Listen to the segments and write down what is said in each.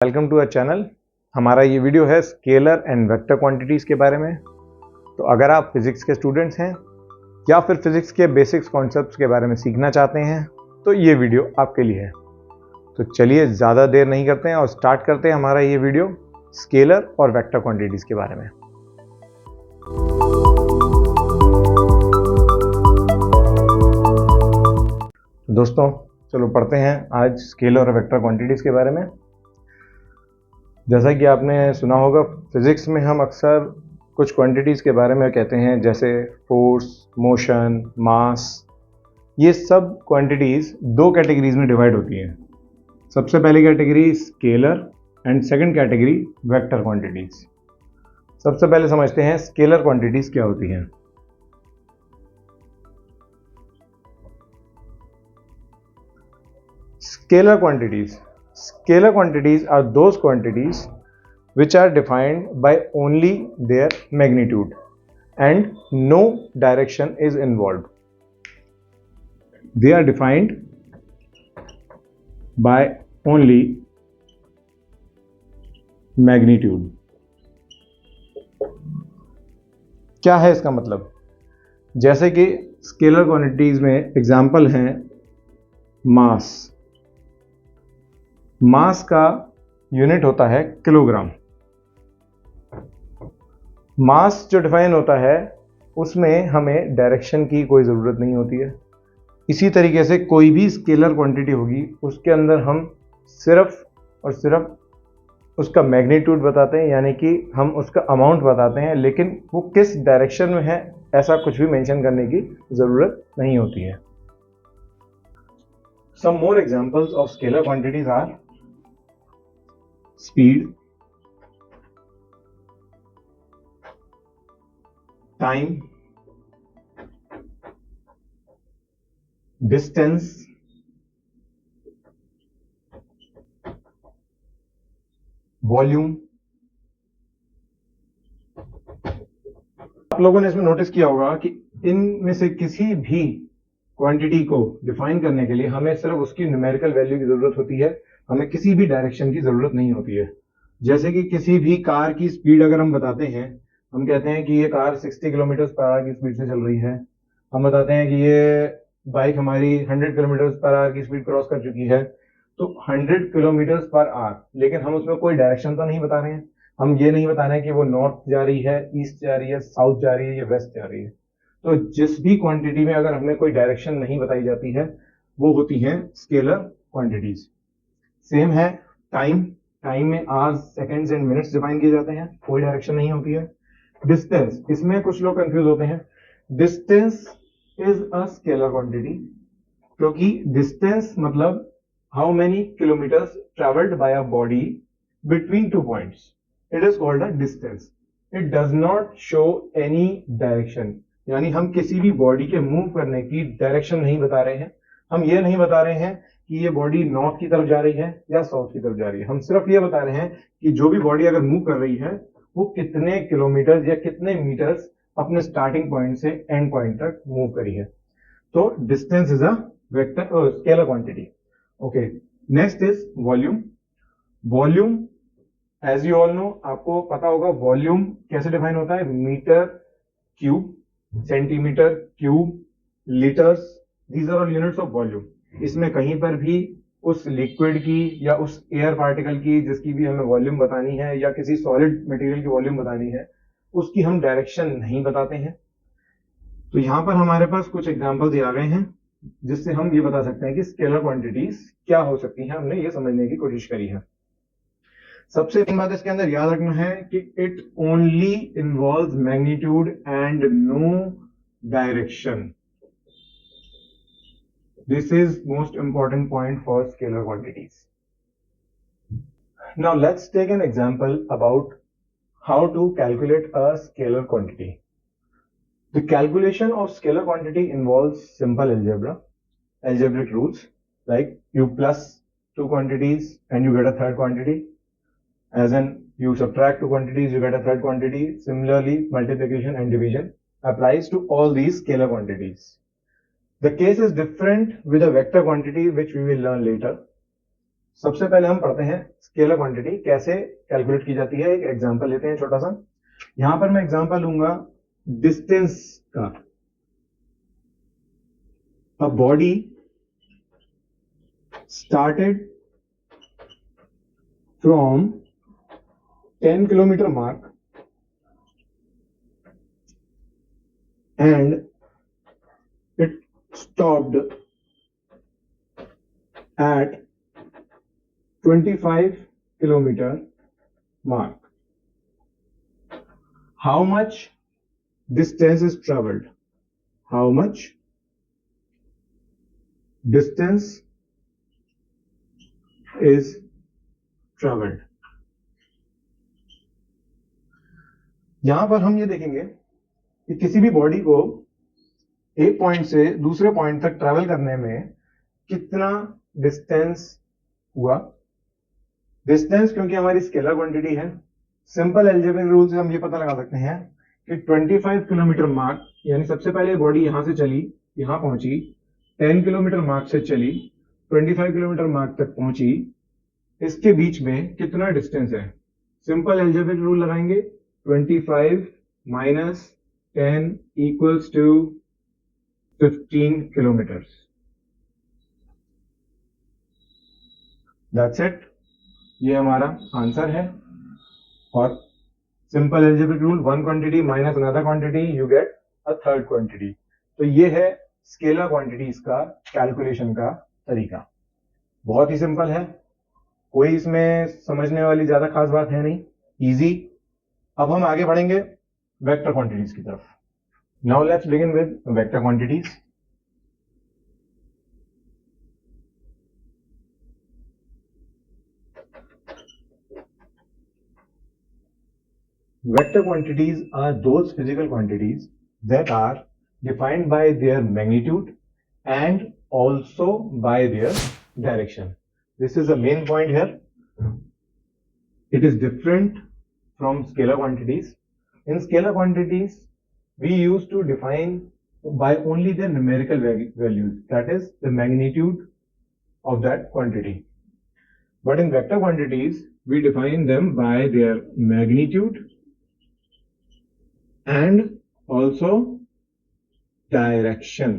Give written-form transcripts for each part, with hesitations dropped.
Welcome to our channel. हमारा ये video है स्केलर एंड वेक्टर क्वांटिटीज़ के बारे में। तो अगर आप फिज़िक्स के स्टूडेंट्स हैं या फिर फिज़िक्स के बेसिक्स कॉन्सेप्ट्स के बारे में सीखना चाहते हैं तो ये वीडियो आपके लिए है। तो चलिए ज़्यादा देर नहीं करते हैं और स्टार्ट करते हैं हमारा ये वीडियो स्केलर और वेक्टर क्वांटिटीज़ के बारे में। दोस्तों चलो पढ़ते हैं आज स्केलर और वेक्टर क्वांटिटीज़ के बारे में। जैसा कि आपने सुना होगा, फिज़िक्स में हम अक्सर कुछ क्वांटिटीज़ के बारे में कहते हैं, जैसे फोर्स, मोशन, मास। ये सब क्वांटिटीज़ दो कैटेगरीज में डिवाइड होती हैं। सबसे पहली category scalar and second category vector quantities. सबसे पहले समझते हैं स्केलर क्वांटिटीज़ क्या होती हैं। Scalar quantities are those quantities which are defined by only their magnitude and no direction is involved. They are defined by only magnitude. क्या है इसका मतलब? जैसे कि स्केलर क्वांटिटीज में एग्जाम्पल हैं मास। मास का यूनिट होता है किलोग्राम। मास जो डिफाइन होता है उसमें हमें डायरेक्शन की कोई ज़रूरत नहीं होती है। इसी तरीके से कोई भी स्केलर क्वांटिटी होगी उसके अंदर हम सिर्फ और सिर्फ उसका मैग्नीट्यूड बताते हैं, यानी कि हम उसका अमाउंट बताते हैं, लेकिन वो किस डायरेक्शन में है ऐसा कुछ भी मेंशन करने की ज़रूरत नहीं होती है। Some more examples of scalar quantities are speed, time, distance, volume। आप लोगों ने इसमें नोटिस किया होगा कि इनमें से किसी भी क्वांटिटी को डिफाइन करने के लिए हमें सिर्फ उसकी न्यूमेरिकल वैल्यू की जरूरत होती है, हमें किसी भी डायरेक्शन की जरूरत नहीं होती है। जैसे कि किसी भी कार की स्पीड अगर हम बताते हैं, हम कहते हैं कि ये कार 60 किलोमीटर पर आवर की स्पीड से चल रही है। हम बताते हैं कि ये बाइक हमारी 100 किलोमीटर पर आवर की स्पीड क्रॉस कर चुकी है। तो 100 किलोमीटर पर आवर, लेकिन हम उसमें कोई डायरेक्शन तो नहीं बता रहे हैं। हम ये नहीं बता रहे हैं कि वो नॉर्थ जा रही है, ईस्ट जा रही है, साउथ जा रही है या वेस्ट जा रही है। तो जिस भी क्वांटिटी में अगर हमें कोई डायरेक्शन नहीं बताई जाती है वो होती हैं स्केलर क्वांटिटीज। सेम है टाइम। टाइम में hours, seconds and minutes define किए जाते हैं, कोई डायरेक्शन नहीं होती है। डिस्टेंस, इसमें कुछ लोग कंफ्यूज होते हैं। Distance is a scalar quantity, क्योंकि डिस्टेंस मतलब how many kilometres travelled by a body between two points, it is called a distance. It does not show any direction, यानी हम किसी भी बॉडी के मूव करने की डायरेक्शन नहीं बता रहे हैं। हम ये नहीं बता रहे हैं कि ये बॉडी नॉर्थ की तरफ जा रही है या साउथ की तरफ जा रही है। हम सिर्फ ये बता रहे हैं कि जो भी बॉडी अगर मूव कर रही है वो कितने किलोमीटर या कितने मीटर्स अपने स्टार्टिंग पॉइंट से एंड पॉइंट तक मूव करी है। तो distance is a vector scalar quantity. Okay, next is volume. Volume as you all know, आपको पता होगा वॉल्यूम कैसे डिफाइन होता है। Metre cube, centimetre cube, litres, these are all units of volume. इसमें कहीं पर भी उस लिक्विड की या उस एयर पार्टिकल की जिसकी भी हमें वॉल्यूम बतानी है या किसी सॉलिड मटेरियल की वॉल्यूम बतानी है, उसकी हम डायरेक्शन नहीं बताते हैं। तो यहां पर हमारे पास कुछ एग्जांपल्स आ गए हैं जिससे हम ये बता सकते हैं कि स्केलर क्वांटिटीज क्या हो सकती हैं। हमने ये समझने की कोशिश करी है। सबसे मेन बात इसके अंदर याद रखना है कि it only involves magnitude and no direction. This is most important point for scalar quantities. Now let's take an example about how to calculate a scalar quantity. The calculation of scalar quantity involves simple algebraic rules, like you plus two quantities and you get a third quantity. As in, you subtract two quantities, you get a third quantity. Similarly, multiplication and division applies to all these scalar quantities. The case is different with a vector quantity, which we will learn later. सबसे पहले हम पढ़ते हैं scalar quantity कैसे calculate की जाती है। एक एग्जांपल लेते हैं छोटा सा। यहां पर मैं एग्जांपल लूंगा डिस्टेंस का। A body started from 10 kilometre mark and it stopped at 25 kilometer mark. How much distance is traveled? How much distance is traveled? यहां पर हम ये देखेंगे कि किसी भी बॉडी को एक पॉइंट से दूसरे पॉइंट तक ट्रैवल करने में कितना डिस्टेंस हुआ। डिस्टेंस क्योंकि हमारी स्केलर क्वांटिटी है, सिंपल अलजेब्रिक रूल से हम ये पता लगा सकते हैं कि 25 किलोमीटर मार्क, यानी सबसे पहले बॉडी यहां से चली, यहां पहुंची, 10 किलोमीटर मार्क से चली, 25 किलोमीटर मार्क तक पहुंची, इसके बीच में कितना डिस्टेंस है। सिंपल अलजेब्रिक रूल लगाएंगे, 25 minus 10 equals to 15 kilometre. That's it, ये हमारा आंसर है। और simple algebraic rule, one quantity minus another quantity you get a third quantity. तो ये है स्केलर क्वांटिटीज का कैलकुलेशन का तरीका। बहुत ही सिंपल है, कोई इसमें समझने वाली ज्यादा खास बात है नहीं, इजी। अब हम आगे बढ़ेंगे वेक्टर क्वांटिटीज की तरफ। Now let's begin with vector quantities. Vector quantities are those physical quantities that are defined by their magnitude and also by their direction. This is the main point here. It is different from scalar quantities. In scalar quantities, we used to define by only their numerical values, that is the magnitude of that quantity. But in vector quantities, we define them by their magnitude and also direction.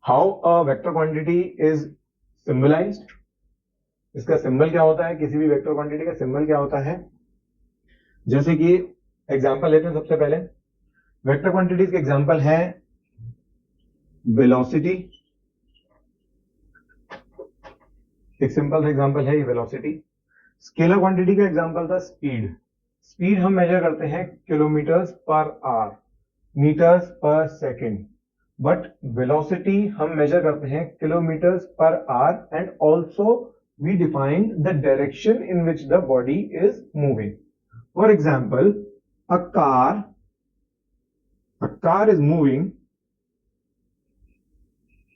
How a vector quantity is symbolized? इसका symbol क्या होता है, किसी भी vector quantity का symbol क्या होता है। जैसे कि एग्जांपल लेते हैं। सबसे पहले वेक्टर क्वांटिटीज के एग्जांपल है वेलोसिटी, एक सिंपल सा एग्जांपल है ये वेलोसिटी। स्केलर क्वांटिटी का एग्जांपल था स्पीड। स्पीड हम मेजर करते हैं kilometres per hour, metres per second, but velocity हम मेजर करते हैं kilometres per hour and also we define the direction in which the body is moving. For example, a car is moving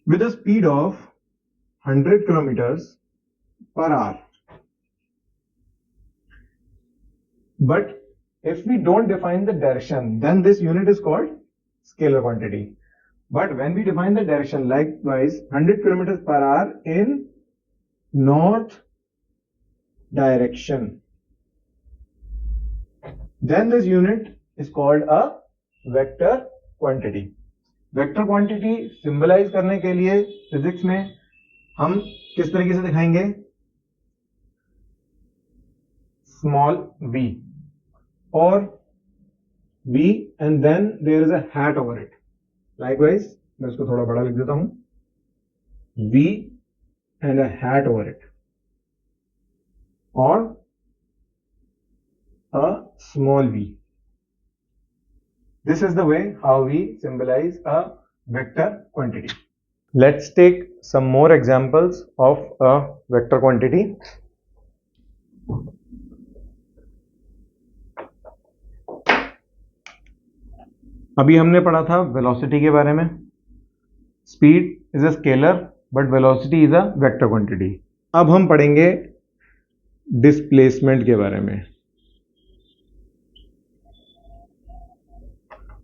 with a speed of 100 kilometers per hour. But if we don't define the direction, then this unit is called scalar quantity. But when we define the direction, likewise 100 kilometers per hour in north direction, then this unit is called a vector quantity. Vector quantity symbolise करने के लिए physics में हम किस तरीके से दिखाएंगे, small v और v and then there is a hat over it. Likewise मैं इसको थोड़ा बड़ा लिख देता हूं, v and a hat over it और a small v. This is the way how we symbolize a vector quantity. Let's take some more examples of a vector quantity. अभी हमने पढ़ा था वेलोसिटी के बारे में। Speed is a scalar but velocity is a vector quantity. अब हम पढ़ेंगे डिस्प्लेसमेंट के बारे में।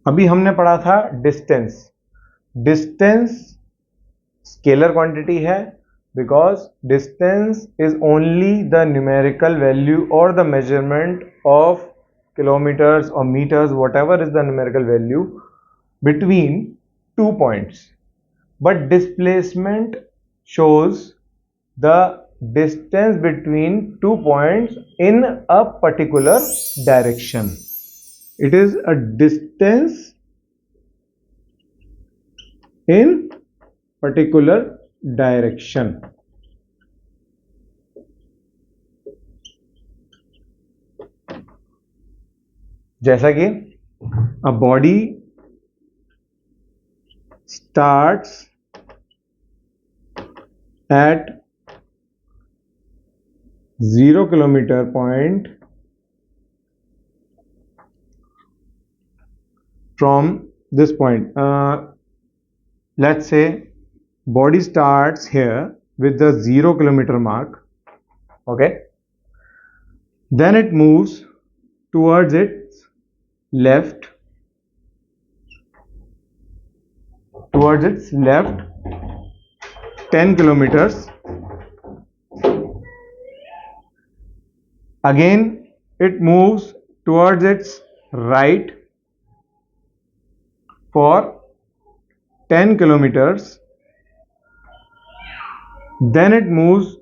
अभी हमने पढ़ा था डिस्टेंस। डिस्टेंस स्केलर क्वांटिटी है, because distance is only the numerical value और the measurement of kilometers or meters, whatever is the numerical value between 2 points. But displacement shows the distance between 2 points in a particular direction. It is a distance in particular direction. जैसा कि a body starts at 0 kilometer point from this point. Let's say body starts here with the 0 kilometer mark. Okay. Then it moves towards its left, 10 kilometers. Again it moves towards its right for 10 kilometers. Then it moves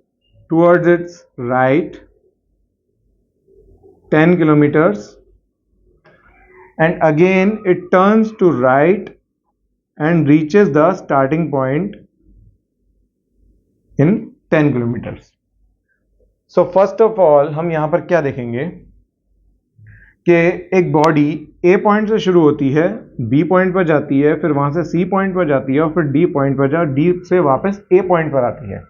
towards its right 10 kilometers. And again it turns to right and reaches the starting point in 10 kilometers. So first of all हम यहाँ पर क्या देखेंगे कि एक body A point से शुरू होती है, B पॉइंट पर जाती है, फिर वहां से C पॉइंट पर जाती है और फिर D पॉइंट पर जा D से वापस A पॉइंट पर आती है.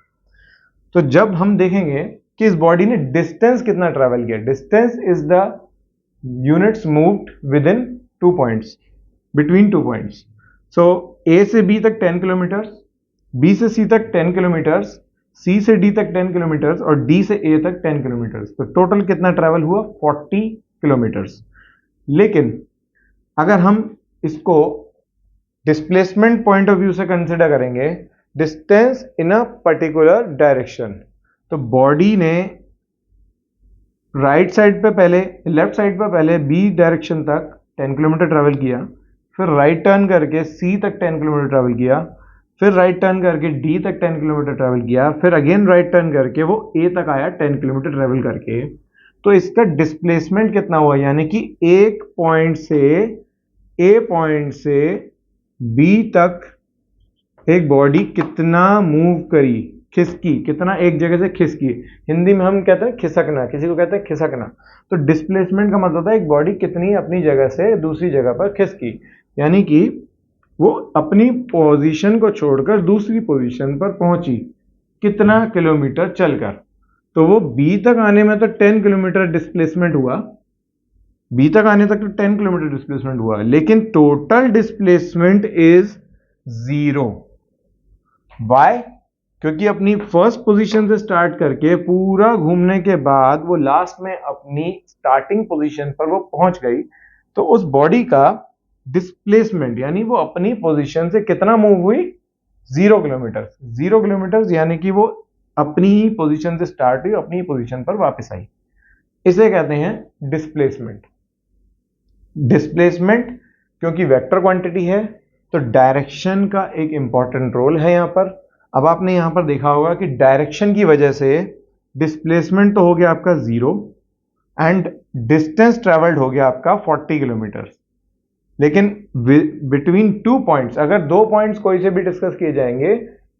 तो जब हम देखेंगे कि इस बॉडी ने डिस्टेंस कितना ट्रेवल किया, distance is the units moved within 2 points, between 2 points. So A से B तक 10 किलोमीटर, B से C तक 10 किलोमीटर, C से D तक 10 किलोमीटर और D से A तक 10 किलोमीटर. तो टोटल कितना ट्रैवल हुआ? 40 किलोमीटर. लेकिन अगर हम इसको डिस्प्लेसमेंट पॉइंट ऑफ व्यू से कंसिडर करेंगे, distance in a particular direction, तो बॉडी ने राइट साइड पे पहले, लेफ्ट साइड पे पहले B डायरेक्शन तक 10 किलोमीटर ट्रैवल किया, फिर राइट टर्न करके C तक 10 किलोमीटर ट्रैवल किया, फिर राइट टर्न करके D तक 10 किलोमीटर ट्रैवल किया, फिर अगेन राइट टर्न करके वो A तक आया 10 किलोमीटर ट्रैवल करके. तो इसका डिस्प्लेसमेंट कितना हुआ, यानी कि एक पॉइंट से A पॉइंट से B तक एक बॉडी कितना मूव करी, खिसकी, कितना एक जगह से खिसकी. हिंदी में हम कहते हैं खिसकना, किसी को कहते हैं खिसकना. तो डिस्प्लेसमेंट का मतलब है एक बॉडी कितनी अपनी जगह से दूसरी जगह पर खिसकी, यानी कि वो अपनी पोजीशन को छोड़कर दूसरी पोजीशन पर पहुंची, कितना किलोमीटर चलकर. तो वो बी तक आने में तो 10 किलोमीटर डिस्प्लेसमेंट हुआ, बी तक आने तक तो 10 किलोमीटर डिस्प्लेसमेंट हुआ, लेकिन टोटल डिस्प्लेसमेंट इज 0. वाई? क्योंकि अपनी फर्स्ट पोजीशन से स्टार्ट करके पूरा घूमने के बाद वो लास्ट में अपनी स्टार्टिंग पोजीशन पर वो पहुंच गई. तो उस बॉडी का डिस्प्लेसमेंट यानी वो अपनी पोजीशन से कितना मूव हुई? 0 किलोमीटर. 0 किलोमीटर यानी कि वो अपनी ही पोजीशन से स्टार्ट हुई, अपनी ही पोजीशन पर वापस आई. इसे कहते हैं डिस्प्लेसमेंट. डिस्प्लेसमेंट क्योंकि वेक्टर क्वांटिटी है तो डायरेक्शन का एक इंपॉर्टेंट रोल है यहां पर. अब आपने यहां पर देखा होगा कि डायरेक्शन की वजह से डिस्प्लेसमेंट तो हो गया आपका 0 एंड डिस्टेंस ट्रेवल्ड हो गया आपका 40 किलोमीटर. लेकिन बिटवीन 2 पॉइंट्स, अगर 2 पॉइंट्स कोई से भी डिस्कस किए जाएंगे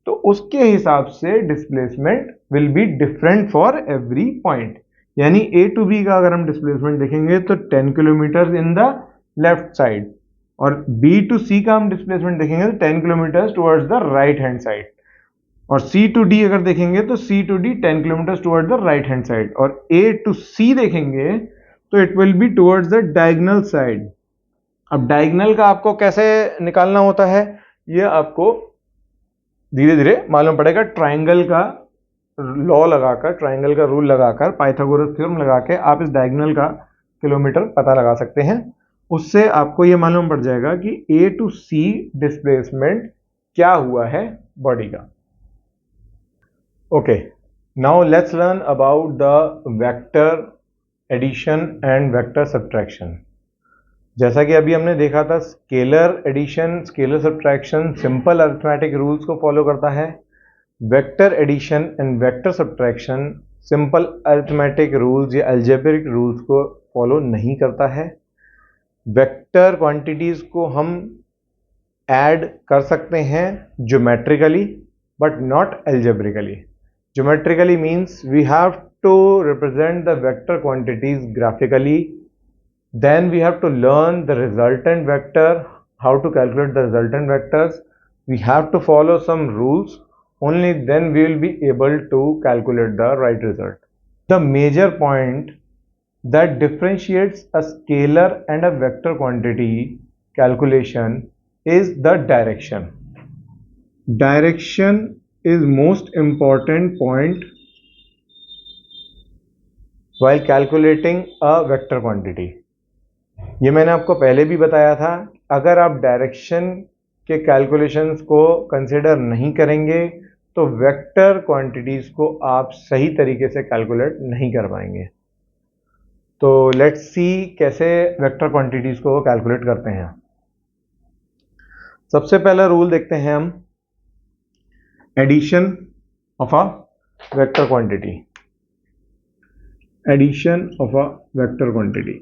तो उसके हिसाब से displacement will be different for every point. यानी A टू B का अगर हम डिस्प्लेसमेंट देखेंगे तो 10 kilometre in the left side, और B टू C का हम डिस्प्लेसमेंट देखेंगे तो 10 kilometre towards the right hand side, और C टू D अगर देखेंगे तो C to D 10 kilometre towards the right hand side, और A टू C देखेंगे तो it will be towards the diagonal side. अब डायगोनल का आपको कैसे निकालना होता है ये आपको धीरे धीरे मालूम पड़ेगा. ट्राइंगल का लॉ लगाकर, ट्राइंगल का रूल लगाकर, पाइथागोरस थ्योरम लगा के आप इस डायगोनल का किलोमीटर पता लगा सकते हैं. उससे आपको ये मालूम पड़ जाएगा कि A to C डिस्प्लेसमेंट क्या हुआ है बॉडी का। Okay, now let's learn about the vector addition and vector subtraction. जैसा कि अभी हमने देखा था, scalar addition, scalar subtraction simple arithmetic rules को फॉलो करता है। Vector addition and vector subtraction simple arithmetic rules या अलजेब्रिक रूल्स को फॉलो नहीं करता है। वेक्टर क्वांटिटीज को हम ऐड कर सकते हैं geometrically but not algebraically. Geometrically means we have to represent the vector quantities graphically, then we have to learn the resultant vector, how to calculate the resultant vectors. We have to follow some rules, only then we will be able to calculate the right result. The major point that differentiates a scalar and a vector quantity calculation is the direction. Direction is most important point while calculating a vector quantity. ये मैंने आपको पहले भी बताया था, अगर आप direction के कैलकुलेशंस को कंसिडर नहीं करेंगे तो वेक्टर क्वांटिटीज को आप सही तरीके से कैलकुलेट नहीं कर पाएंगे। तो लेट्स सी कैसे वेक्टर क्वांटिटीज को कैलकुलेट करते हैं। सबसे पहला रूल देखते हैं हम, addition of a vector quantity. Addition of a vector quantity.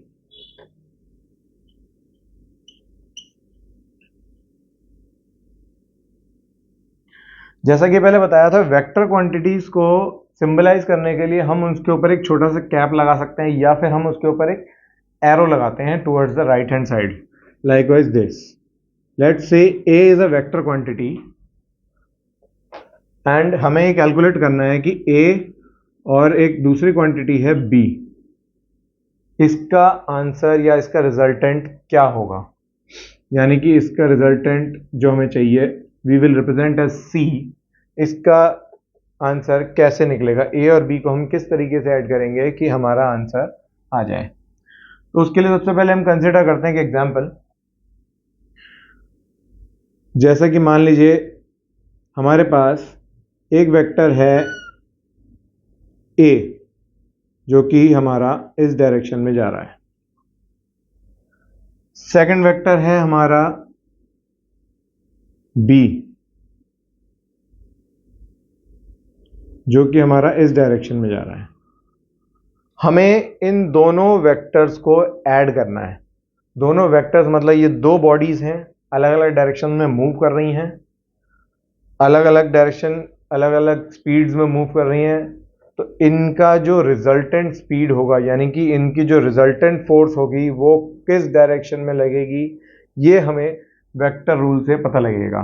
जैसा कि पहले बताया था, वेक्टर क्वांटिटीज को सिंबलाइज करने के लिए हम उसके ऊपर एक छोटा सा कैप लगा सकते हैं या फिर हम उसके ऊपर एक एरो लगाते हैं towards the right hand side, likewise this. Let's say A is a vector quantity and हमें ये कैलकुलेट करना है कि A और एक दूसरी क्वांटिटी है B, इसका आंसर या इसका रिजल्टेंट क्या होगा। यानी कि इसका रिजल्टेंट जो हमें चाहिए we will represent as C, इसका आंसर कैसे निकलेगा, A और B को हम किस तरीके से ऐड करेंगे कि हमारा आंसर आ जाए। तो उसके लिए सबसे पहले हम कंसिडर करते हैं कि एग्जांपल, जैसा कि मान लीजिए हमारे पास एक वेक्टर है A जो कि हमारा इस डायरेक्शन में जा रहा है, सेकंड वेक्टर है हमारा B जो कि हमारा इस डायरेक्शन में जा रहा है। हमें इन दोनों वेक्टर्स को ऐड करना है। दोनों वेक्टर्स मतलब ये दो बॉडीज हैं, अलग अलग डायरेक्शन में मूव कर रही हैं, अलग अलग डायरेक्शन अलग अलग स्पीड्स में मूव कर रही हैं। तो इनका जो रिजल्टेंट स्पीड होगा यानी कि इनकी जो रिजल्टेंट फोर्स होगी वो किस डायरेक्शन में लगेगी, ये हमें वेक्टर रूल से पता लगेगा।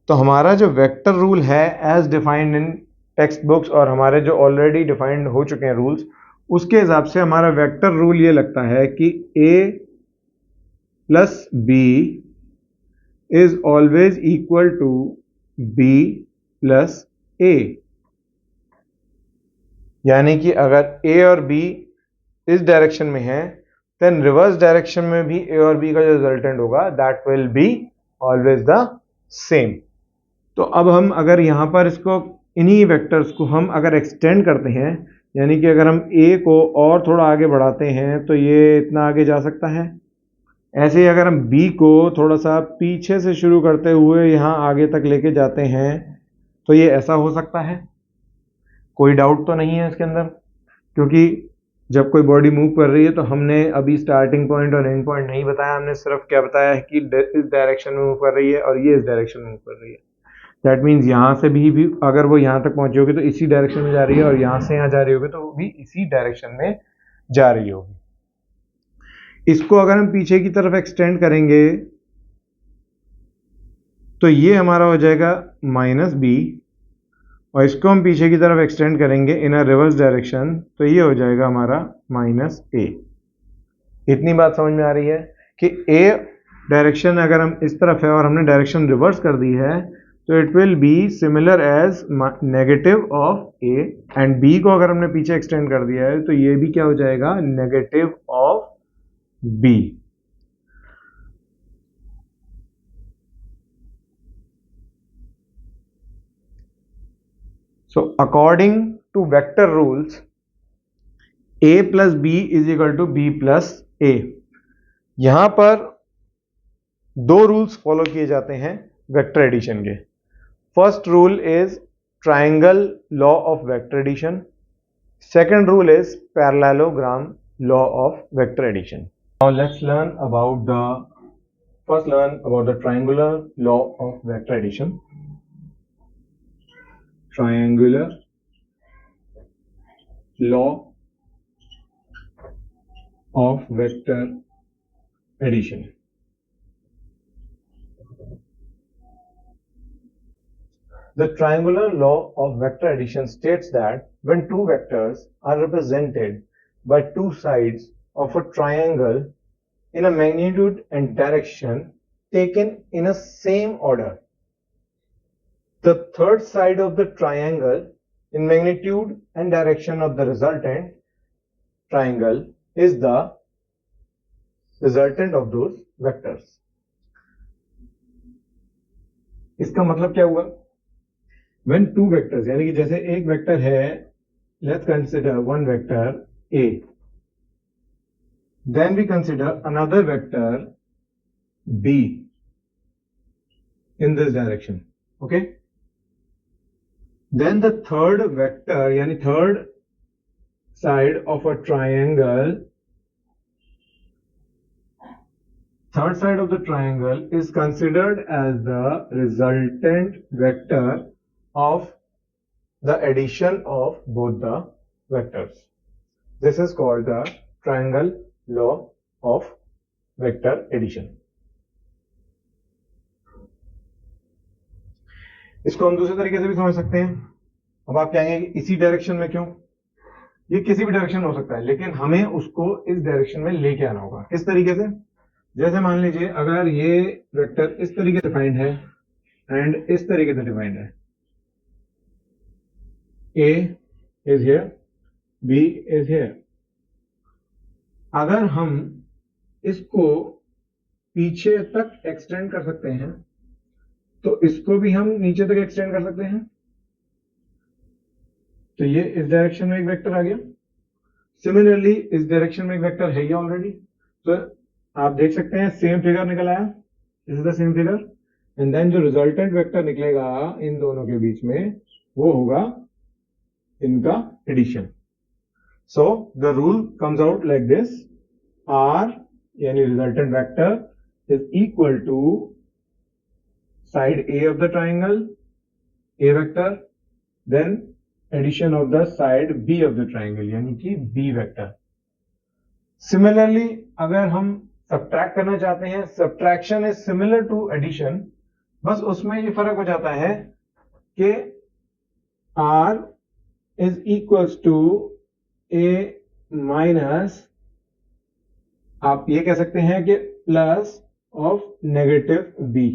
तो हमारा जो वेक्टर रूल है as defined in text books और हमारे जो ऑलरेडी डिफाइंड हो चुके हैं रूल्स, उसके हिसाब से हमारा वेक्टर रूल ये लगता है कि A plus B is always equal to B plus A। यानी कि अगर A और B इस डायरेक्शन में है देन रिवर्स डायरेक्शन में भी A और B का जो रिजल्टेंट होगा that will be always the same. तो अब हम अगर यहाँ पर इसको इन्हीं वेक्टर्स को हम अगर एक्सटेंड करते हैं, यानी कि अगर हम A को और थोड़ा आगे बढ़ाते हैं तो ये इतना आगे जा सकता है। ऐसे ही अगर हम B को थोड़ा सा पीछे से शुरू करते हुए यहाँ आगे तक लेके जाते हैं तो ये ऐसा हो सकता है। कोई डाउट तो नहीं है इसके अंदर, क्योंकि जब कोई बॉडी मूव कर रही है तो हमने अभी स्टार्टिंग पॉइंट और एंड पॉइंट नहीं बताया, हमने सिर्फ क्या बताया है कि इस डायरेक्शन में मूव कर रही है और ये इस डायरेक्शन में मूव कर रही है। दैट मीन्स यहाँ से भी अगर वो यहाँ तक पहुंची होगी तो इसी डायरेक्शन में जा रही है और यहाँ से यहाँ जा रही होगी तो वो भी इसी डायरेक्शन में जा रही होगी। इसको अगर हम पीछे की तरफ एक्सटेंड करेंगे तो ये हमारा हो जाएगा -B और इसको हम पीछे की तरफ एक्सटेंड करेंगे इन अ रिवर्स डायरेक्शन तो ये हो जाएगा हमारा -A। इतनी बात समझ में आ रही है कि A डायरेक्शन अगर हम इस तरफ है और हमने डायरेक्शन रिवर्स कर दी है तो it will be similar as negative of A and B को अगर हमने पीछे एक्सटेंड कर दिया है तो ये भी क्या हो जाएगा, negative of B। So according to vector rules, a plus b is equal to b plus a. यहां पर दो रूल्स फॉलो किए जाते हैं वेक्टर एडिशन के. First rule is triangle law of vector addition. Second rule is parallelogram law of vector addition. Now let's learn about the triangular law of vector addition. Triangular law of vector addition. The triangular law of vector addition states that when two vectors are represented by two sides of a triangle in a magnitude and direction taken in a same order, the third side of the triangle in magnitude and direction of the resultant triangle is the resultant of those vectors. इसका मतलब क्या हुआ? When two vectors, यानी कि जैसे एक vector है, let's consider one vector A. Then we consider another vector B in this direction. Okay? Then the third vector, yani third side of a triangle, third side of the triangle is considered as the resultant vector of the addition of both the vectors. This is called the triangle law of vector addition. इसको हम दूसरे तरीके से भी समझ सकते हैं. अब आप कहेंगे कि इसी डायरेक्शन में क्यों? ये किसी भी डायरेक्शन में हो सकता है, लेकिन हमें उसको इस डायरेक्शन में लेके आना होगा. किस तरीके से? जैसे मान लीजिए अगर ये वेक्टर इस तरीके से डिफाइंड है एंड इस तरीके से डिफाइंड है. A is here, B is here. अगर हम इसको पीछे तक एक्सटेंड कर सकते हैं तो इसको भी हम नीचे तक एक्सटेंड कर सकते हैं. तो ये इस डायरेक्शन में एक वेक्टर आ गया. सिमिलरली इस डायरेक्शन में एक वेक्टर है ये ऑलरेडी. तो आप देख सकते हैं सेम फिगर निकल आया. This is the same figure. And then जो रिजल्टेंट वेक्टर निकलेगा इन दोनों के बीच में वो होगा इनका addition. So the rule comes out like this: R, यानी resultant vector, is equal to side A of the triangle, A vector, then addition of the side B of the triangle, यानी कि B vector. Similarly, अगर हम subtract करना चाहते हैं, subtraction is similar to addition, बस उसमें ये फर्क हो जाता है कि R is equals to A minus, आप ये कह सकते हैं कि प्लस ऑफ नेगेटिव बी.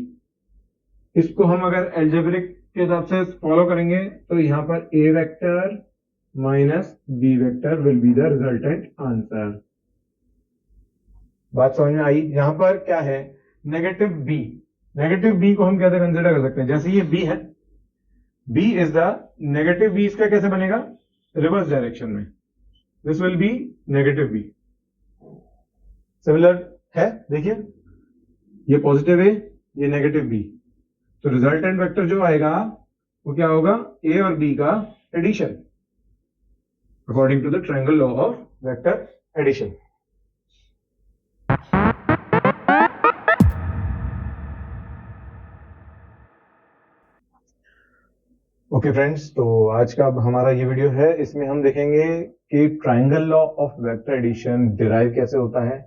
इसको हम अगर एल्जेब्रिक के हिसाब से फॉलो करेंगे तो यहां पर A vector minus B vector will be the resultant answer. बात समझ में आई? यहां पर क्या है? Negative B. नेगेटिव बी को हम कैसे कंसिडर कर सकते हैं? जैसे ये B है, B is the negative B. इसका कैसे बनेगा? रिवर्स डायरेक्शन में. This will be negative B. Similar है, देखिए ये पॉजिटिव ए, ये नेगेटिव बी. तो रिजल्टेंट वेक्टर जो आएगा वो क्या होगा? ए और बी का addition, according to the triangle law of vector addition. Okay friends, तो आज का हमारा ये वीडियो है, इसमें हम देखेंगे कि triangle law of vector addition derive कैसे होता है.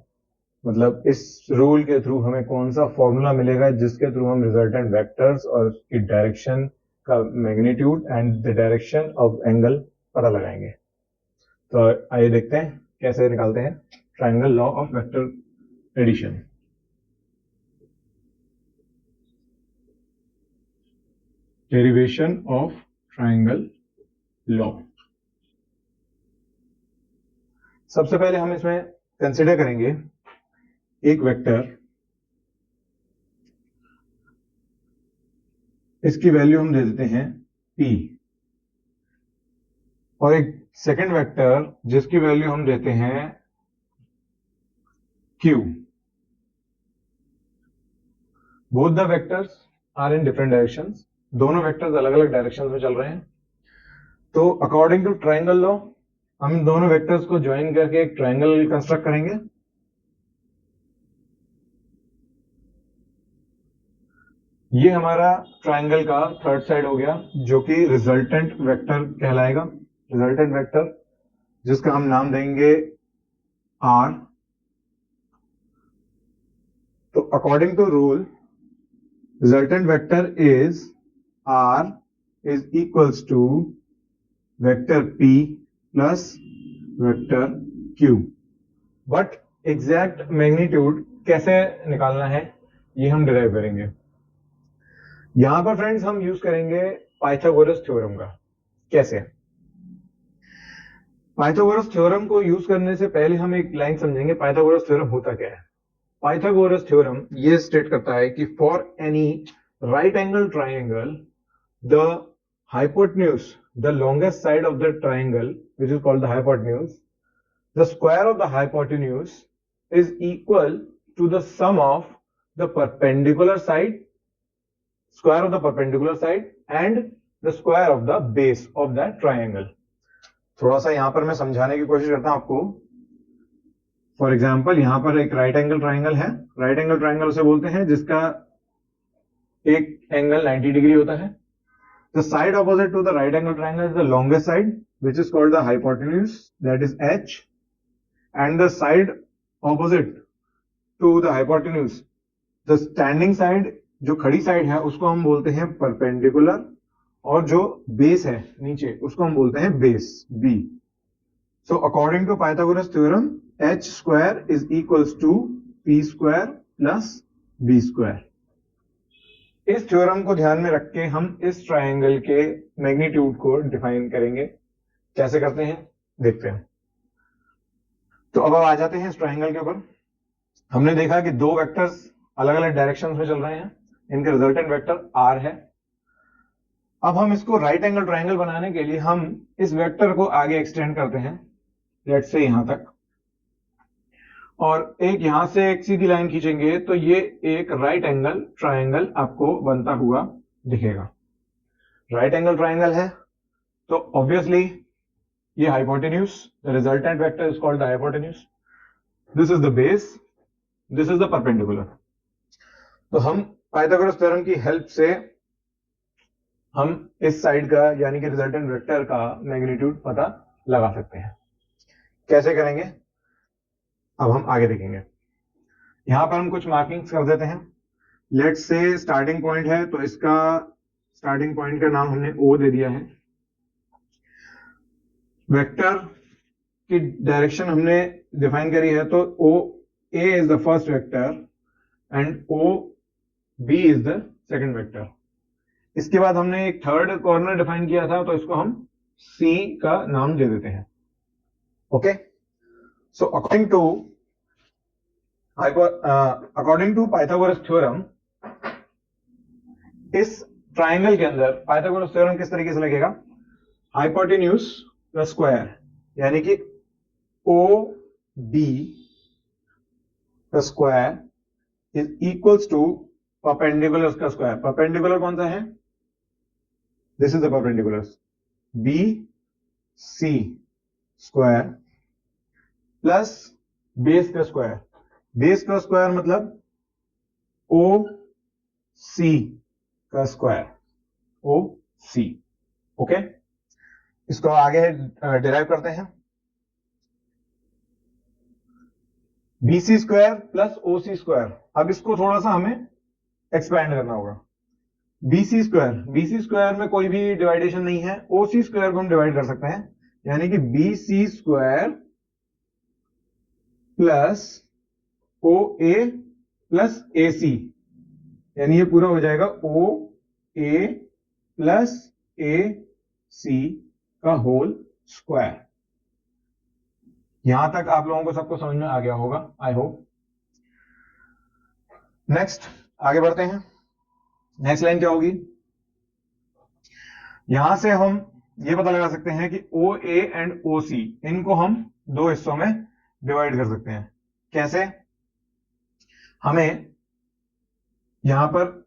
मतलब इस रूल के थ्रू हमें कौन सा फॉर्मूला मिलेगा जिसके थ्रू हम रिजल्टेंट वेक्टर्स और उसकी डायरेक्शन का magnitude and the direction of angle पता लगाएंगे. तो आइए देखते हैं कैसे निकालते हैं triangle law of vector addition. Derivation of triangle law. सबसे पहले हम इसमें कंसिडर करेंगे एक वेक्टर, इसकी वैल्यू हम दे देते हैं P. और एक सेकंड वेक्टर जिसकी वैल्यू हम देते हैं q। Both the vectors are in different directions, दोनों वेक्टर्स अलग अलग डायरेक्शंस में चल रहे हैं। तो अकॉर्डिंग टू ट्राइंगल लॉ हम इन दोनों वेक्टर्स को ज्वाइन करके एक ट्राइंगल कंस्ट्रक्ट करेंगे। ये हमारा ट्राइंगल का थर्ड साइड हो गया, जो कि रिजल्टेंट वेक्टर कहलाएगा। रिजल्टेंट वेक्टर जिसका हम नाम देंगे r। तो according to rule resultant vector is r is equals to vector p plus vector q। But exact magnitude कैसे निकालना है ये हम डिराइव करेंगे। यहां पर फ्रेंड्स हम यूज करेंगे पाइथागोरस थ्योरम का। कैसे? पाइथागोरस थ्योरम को यूज करने से पहले हम एक लाइन समझेंगे पाइथागोरस थ्योरम होता क्या है। पाइथागोरस थ्योरम ये स्टेट करता है कि for any right angle triangle the hypotenuse, the longest side of the triangle, which is called the hypotenuse, the square of the hypotenuse is equal to the sum of the perpendicular side, square of the perpendicular side and the square of the base of that triangle। थोड़ा सा यहां पर मैं समझाने की कोशिश करता हूं आपको। फॉर एग्जाम्पल यहां पर एक राइट एंगल ट्राइंगल है। राइट एंगल ट्राइंगल उसे बोलते हैं जिसका एक एंगल 90 डिग्री होता है। The side opposite to the right angle triangle is the longest side, which is called the hypotenuse, that is h, and the side opposite to the hypotenuse, the standing side, जो खड़ी side है उसको हम बोलते हैं perpendicular, और जो base है नीचे उसको हम बोलते हैं base b। So according to Pythagoras theorem, h square is equals to p square plus b square। इस थ्योरम को ध्यान में रख के हम इस ट्राइंगल के मैग्नीट्यूड को डिफाइन करेंगे। कैसे करते हैं देखते हैं। तो अब आ जाते हैं इस ट्राइंगल के ऊपर। हमने देखा कि दो वेक्टर्स अलग अलग डायरेक्शंस में चल रहे हैं, इनके रिजल्टेंट वेक्टर r है। अब हम इसको राइट एंगल ट्राइंगल बनाने के लिए हम इस वेक्टर को आगे एक्सटेंड करते हैं, लेट्स से यहां तक, और एक यहां से एक सीधी लाइन खींचेंगे तो ये एक राइट एंगल ट्राइंगल आपको बनता हुआ दिखेगा। राइट एंगल ट्राइंगल है तो ऑब्वियसली ये hypotenuse, the resultant vector is called the hypotenuse. This is the base, this is the perpendicular. तो हम पाइथागोरस थ्योरम की हेल्प से हम इस साइड का यानी कि रिजल्टेंट वेक्टर का मैग्नीट्यूड पता लगा सकते हैं। कैसे करेंगे अब हम आगे देखेंगे। यहां पर हम कुछ मार्किंग्स कर देते हैं। लेट्स से स्टार्टिंग पॉइंट है तो इसका स्टार्टिंग पॉइंट का नाम हमने O दे दिया है। वेक्टर की डायरेक्शन हमने डिफाइन करी है तो OA is the first vector and OB is the second vector. इसके बाद हमने एक थर्ड कॉर्नर डिफाइन किया था तो इसको हम C का नाम दे देते हैं। Okay, so according to Pythagoras theorem इस ट्राइंगल के अंदर पाइथागोरस थ्योरम किस तरीके से लगेगा। हाइपोटेन्यूज का स्क्वायर यानी कि OB का square is equals to perpendicular का स्क्वायर। परपेंडिकुलर कौन सा है, this is the perpendicular, BC square plus base का स्क्वायर। बेस का स्क्वायर मतलब OC का स्क्वायर, OC। ओके, इसको आगे डिराइव करते हैं। BC square plus OC square. अब इसको थोड़ा सा हमें एक्सपैंड करना होगा। BC स्क्वायर में कोई भी डिवाइडेशन नहीं है, OC स्क्वायर को हम डिवाइड कर सकते हैं, यानी कि BC स्क्वायर प्लस OA प्लस AC, यानी ये पूरा हो जाएगा OA प्लस AC का होल स्क्वायर। यहां तक आप लोगों को सबको समझ में आ गया होगा, आई होप। नेक्स्ट आगे बढ़ते हैं। नेक्स्ट लाइन क्या होगी, यहां से हम ये पता लगा सकते हैं कि ओ ए एंड ओ सी, इनको हम दो हिस्सों में डिवाइड कर सकते हैं। कैसे? हमें यहां पर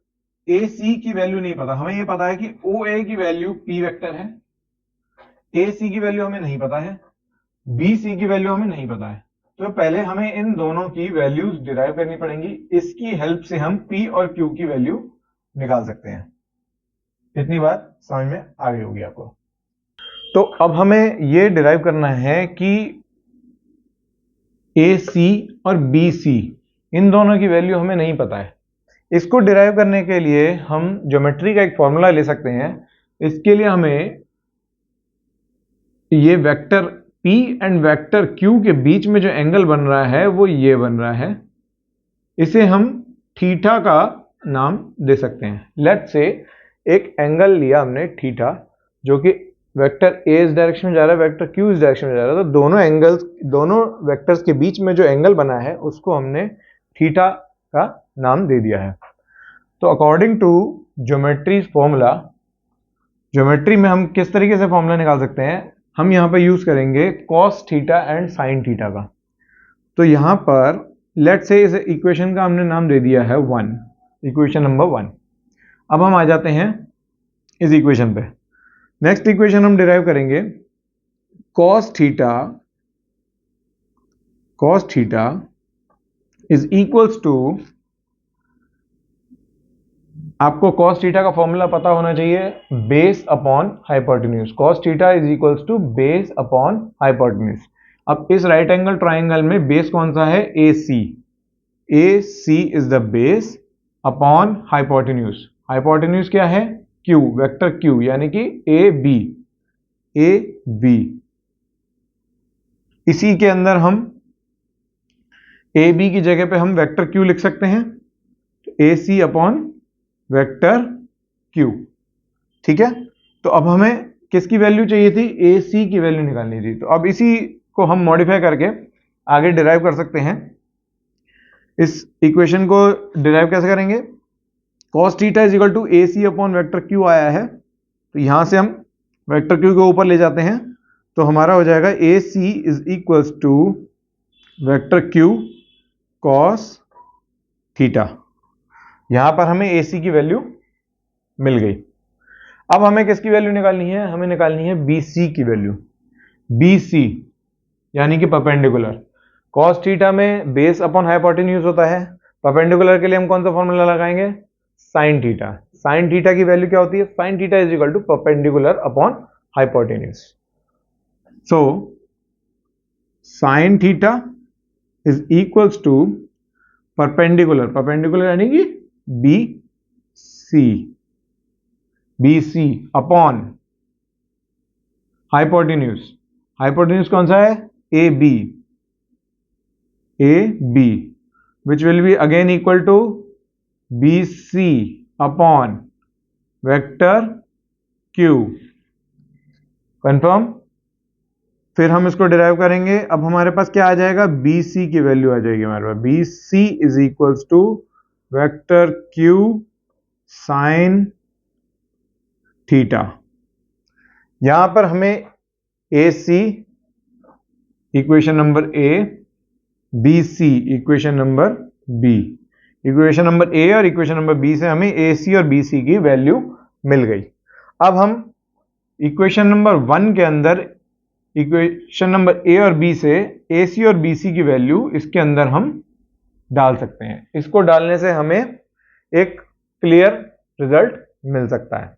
ए सी की वैल्यू नहीं पता, हमें यह पता है कि ओ ए की वैल्यू पी वेक्टर है, ए सी की वैल्यू हमें नहीं पता है, बी सी की वैल्यू हमें नहीं पता है। तो पहले हमें इन दोनों की वैल्यूज डिराइव करनी पड़ेंगी, इसकी हेल्प से हम पी और क्यू की वैल्यू निकाल सकते हैं। इतनी बात समझ में आ गई होगी आपको। तो अब हमें यह डिराइव करना है कि ए सी और बी सी, इन दोनों की वैल्यू हमें नहीं पता है। इसको डिराइव करने के लिए हम ज्योमेट्री का एक फॉर्मूला ले सकते हैं। इसके लिए हमें ये vector P and vector Q के बीच में जो एंगल बन रहा है वो ये बन रहा है, इसे हम थीटा का नाम दे सकते हैं। लेट्स से एक एंगल लिया हमने थीटा, जो कि वेक्टर A इस डायरेक्शन में जा रहा है, वेक्टर Q इस डायरेक्शन में जा रहा है। तो दोनों एंगल्स, दोनों वेक्टर्स के बीच में जो एंगल बना है उसको हमने थीटा का नाम दे दिया है। तो according to geometry formula, geometry में हम किस तरीके से फॉर्मूला निकाल सकते हैं, हम यहां पर यूज करेंगे cos theta and sign theta का। तो यहां पर लेट्स से इस इक्वेशन का हमने नाम दे दिया है 1, इक्वेशन नंबर 1। अब हम आ जाते हैं इस इक्वेशन पे। नेक्स्ट इक्वेशन हम डिराइव करेंगे cos theta is equals to, आपको cos थीटा का फॉर्मूला पता होना चाहिए, base upon hypotenuse. cos theta is equals to base upon hypotenuse. अब इस राइट एंगल ट्राइंगल में बेस कौन सा है? AC। AC is the base upon hypotenuse. Hypotenuse क्या है? Q, वेक्टर Q, यानी कि AB। इसी के अंदर हम AB की जगह पे हम वेक्टर Q लिख सकते हैं, तो AC अपॉन वेक्टर Q। ठीक है, तो अब हमें किसकी वैल्यू चाहिए थी? AC की वैल्यू निकालनी थी। तो अब इसी को हम मॉडिफाई करके आगे डिराइव कर सकते हैं। इस इक्वेशन को डिराइव कैसे करेंगे? cos theta is equal to AC upon vector Q आया है, तो यहां से हम वेक्टर Q को ऊपर ले जाते हैं, तो हमारा हो जाएगा AC is equals to vector Q cos theta. यहां पर हमें AC की वैल्यू मिल गई। अब हमें किसकी वैल्यू निकालनी है? हमें निकालनी है BC की वैल्यू। BC यानी कि परपेंडिकुलर। cos थीटा में बेस अपॉन हाइपोटेन्यूज होता है, परपेंडिकुलर के लिए हम कौन सा फॉर्मूला लगाएंगे? Sine theta. साइन थीटा की वैल्यू क्या होती है? Sine theta is equal to perpendicular upon hypotenuse. So sine theta is equals to perpendicular, perpendicular यानी कि BC अपॉन हाइपोटेन्यूज। हाइपोटेन्यूज कौन सा है? AB which will be again equal to BC upon vector Q। Confirm? फिर हम इसको derive करेंगे। अब हमारे पास क्या आ जाएगा? BC की वैल्यू आ जाएगी हमारे पास। BC is equals to vector Q sine theta. यहां पर हमें AC equation number A, BC equation number B, equation number A और इक्वेशन नंबर B से हमें AC और BC की वैल्यू मिल गई। अब हम इक्वेशन नंबर 1 के अंदर इक्वेशन नंबर A और B से AC और BC की वैल्यू इसके अंदर हम डाल सकते हैं। इसको डालने से हमें एक क्लियर रिजल्ट मिल सकता है।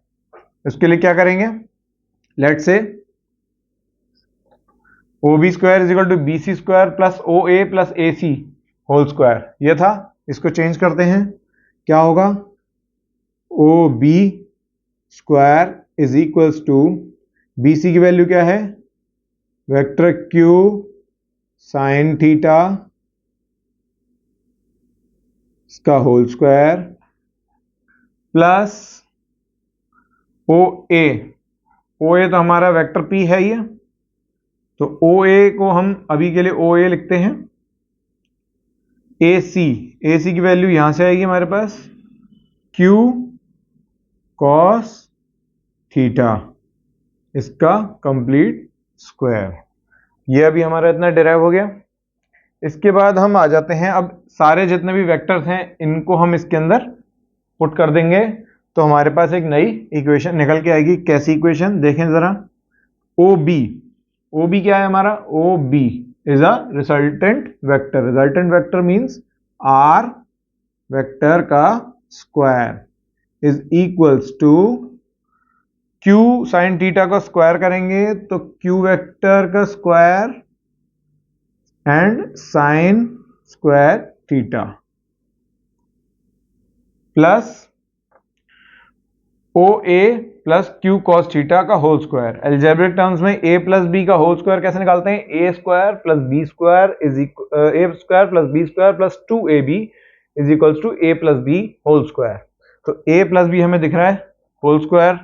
इसके लिए क्या करेंगे? Let's say OB square is equal to BC square plus OA प्लस AC होल स्क्वायर, ये था। इसको चेंज करते हैं, क्या होगा? OB square is equals to BC की वैल्यू क्या है? वेक्टर Q साइन थीटा इसका होल स्क्वायर प्लस OA तो हमारा वेक्टर P है ये, तो OA को हम अभी के लिए OA लिखते हैं। AC की वैल्यू यहां से आएगी हमारे पास Q cos थीटा इसका कंप्लीट स्क्वायर। ये अभी हमारा इतना डिराइव हो गया। इसके बाद हम आ जाते हैं, अब सारे जितने भी वेक्टर्स हैं इनको हम इसके अंदर पुट कर देंगे, तो हमारे पास एक नई इक्वेशन निकल के आएगी। कैसी इक्वेशन देखें जरा। ओ बी क्या है हमारा, O B is a resultant vector. Resultant vector means R vector का square is equals to Q sine theta का स्क्वायर करेंगे तो क्यू वेक्टर का square and sine square theta plus O A plus Q cos theta का whole square. Algebraic terms में A plus B का whole square कैसे निकालते हैं, A square plus B square is A square plus B square plus 2ab is equals to A plus B whole square. तो A plus B हमें दिख रहा है होल स्क्वायर,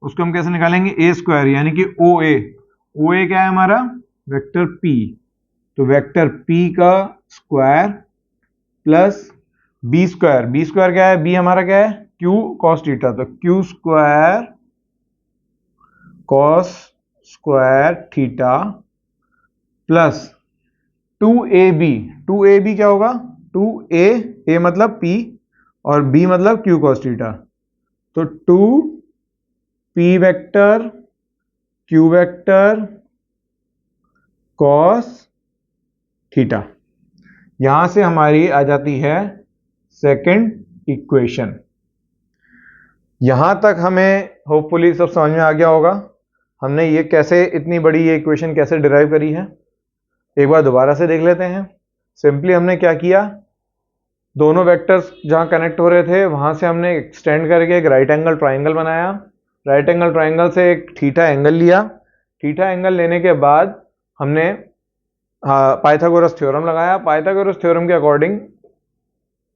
उसको हम कैसे निकालेंगे, ए स्क्वायर यानी कि ओ ए क्या है हमारा, वेक्टर पी। तो वेक्टर पी का स्क्वायर प्लस बी स्क्वायर क्या है, बी हमारा क्या है, क्यू कॉस थीटा। तो Q square cos square theta plus 2ab क्या होगा, 2a मतलब p और b मतलब q cos थीटा। तो 2p vector q vector cos theta. यहां से हमारी आ जाती है सेकंड इक्वेशन। यहां तक हमें होपफुली सब समझ में आ गया होगा, हमने ये कैसे इतनी बड़ी ये इक्वेशन कैसे डिराइव करी है। एक बार दोबारा से देख लेते हैं। सिंपली हमने क्या किया, दोनों वेक्टर्स जहां कनेक्ट हो रहे थे वहां से हमने एक्सटेंड करके एक राइट एंगल ट्राइंगल बनाया। राइट एंगल ट्राइंगल से एक थीटा एंगल लिया। थीटा एंगल लेने के बाद हमने पाइथागोरस थ्योरम लगाया। पाइथागोरस थ्योरम के अकॉर्डिंग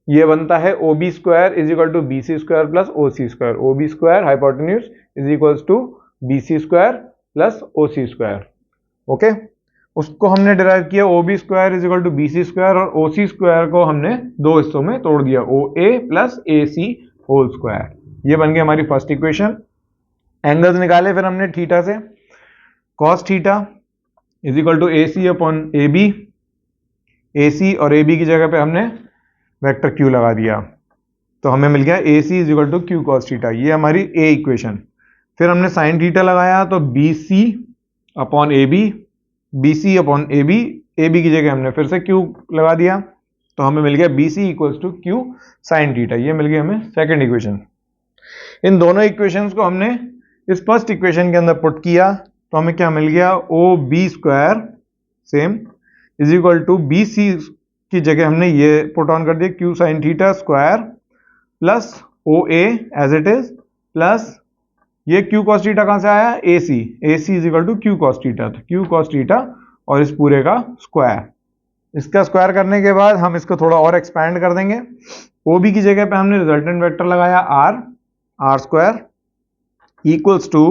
ये बनता है O B square is equal to B C square plus O C square. O B square hypotenuse is equal to B C square plus O C square. Okay, उसको हमने derive किया O B square is equal to B C square, और ओ C square को हमने दो हिस्सों में तोड़ दिया, ओ A plus A C whole square. ये बन गई हमारी फर्स्ट इक्वेशन। एंगल्स निकाले फिर हमने थीटा से, cos theta is equal to A C upon A B. A C और ए बी की जगह पे हमने वेक्टर क्यू लगा दिया, तो हमें मिल गया A C is equal to Q cos theta. ये हमारी ए इक्वेशन। फिर हमने साइन थीटा लगाया तो B C upon A B, B C upon A B की जगह हमने फिर से क्यू लगा दिया, तो हमें मिल गया B C equals to Q sine theta. ये मिल गया हमें सेकंड इक्वेशन। इन दोनों इक्वेशंस को हमने इस फर्स्ट इक्वेशन के अंदर पुट किया, तो हमें क्या मिल गया, O B square same is equal to B C की जगह हमने ये पुट ऑन कर दिया Q sine theta square plus O A as it is plus ये क्यू कॉस थीटा कहां से आया, A C is equal to Q cos theta. तो क्यू कॉस थीटा और इस पूरे का स्क्वायर। इसका स्क्वायर करने के बाद हम इसको थोड़ा और एक्सपैंड कर देंगे। ओ बी की जगह पे हमने रिजल्टेंट वेक्टर लगाया R square equals to